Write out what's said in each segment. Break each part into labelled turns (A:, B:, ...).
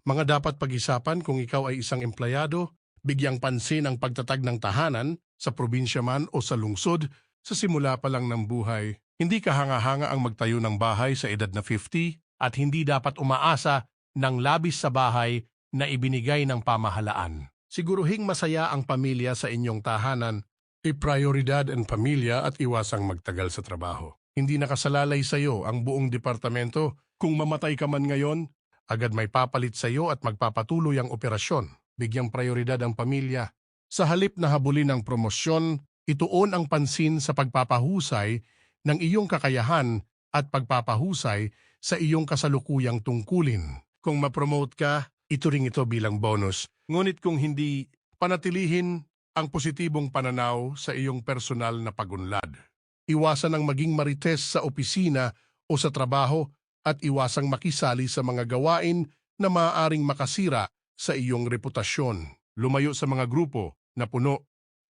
A: Mga dapat pag-isapan kung ikaw ay isang empleyado, bigyang pansin ang pagtatag ng tahanan, sa probinsya man o sa lungsod, sa simula pa lang ng buhay. Hindi kahanga-hanga ang magtayo ng bahay sa edad na 50 at hindi dapat umaasa ng labis sa bahay na ibinigay ng pamahalaan. Siguruhing masaya ang pamilya sa inyong tahanan, i-prioridad ang pamilya at iwasang magtagal sa trabaho. Hindi nakasalalay sa iyo ang buong departamento. Kung mamatay ka man ngayon, agad may papalit sa iyo at magpapatuloy ang operasyon. Bigyang prioridad ang pamilya. Sa halip na habulin ang promosyon, ituon ang pansin sa pagpapahusay ng iyong kakayahan at pagpapahusay sa iyong kasalukuyang tungkulin. Kung ma-promote ka, ituring ito bilang bonus. Ngunit kung hindi, panatilihin ang positibong pananaw sa iyong personal na pagunlad. Iwasan ang maging marites sa opisina o sa trabaho at iwasang makisali sa mga gawain na maaaring makasira sa iyong reputasyon. Lumayo sa mga grupo na puno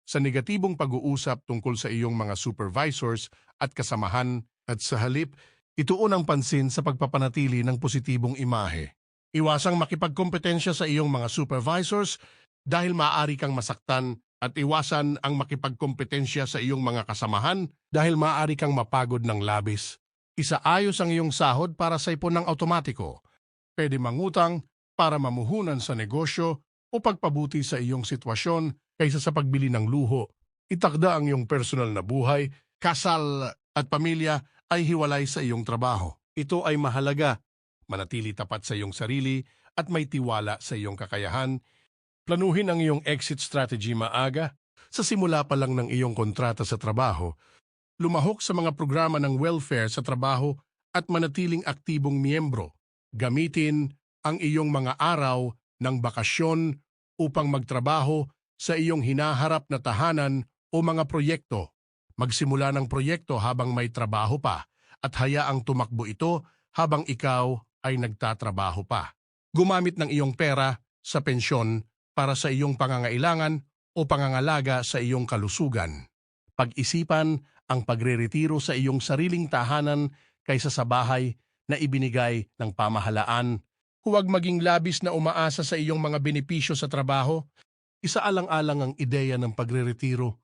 A: sa negatibong pag-uusap tungkol sa iyong mga supervisors at kasamahan at sa halip, ituon ang pansin sa pagpapanatili ng positibong imahe. Iwasang makipagkompetensya sa iyong mga supervisors dahil maaari kang masaktan at iwasan ang makipagkompetensya sa iyong mga kasamahan dahil maaari kang mapagod ng labis. Isaayos ang iyong sahod para sa ipon ng automatiko. Pwede mangutang para mamuhunan sa negosyo o pagpabuti sa iyong sitwasyon kaysa sa pagbili ng luho. Itakda ang iyong personal na buhay, kasal at pamilya ay hiwalay sa iyong trabaho. Ito ay mahalaga. Manatili tapat sa iyong sarili at may tiwala sa iyong kakayahan. Planuhin ang iyong exit strategy maaga. Sa simula pa lang ng iyong kontrata sa trabaho, lumahok sa mga programa ng welfare sa trabaho at manatiling aktibong miyembro. Gamitin ang iyong mga araw ng bakasyon upang magtrabaho sa iyong hinaharap na tahanan o mga proyekto. Magsimula ng proyekto habang may trabaho pa at hayaang tumakbo ito habang ikaw ay nagtatrabaho pa. Gumamit ng iyong pera sa pensyon para sa iyong pangangailangan o pangangalaga sa iyong kalusugan. Pag-isipan ang pagre-retiro sa iyong sariling tahanan kaysa sa bahay na ibinigay ng pamahalaan. Huwag maging labis na umaasa sa iyong mga benepisyo sa trabaho. Isaalang-alang ang ideya ng pagre-retiro.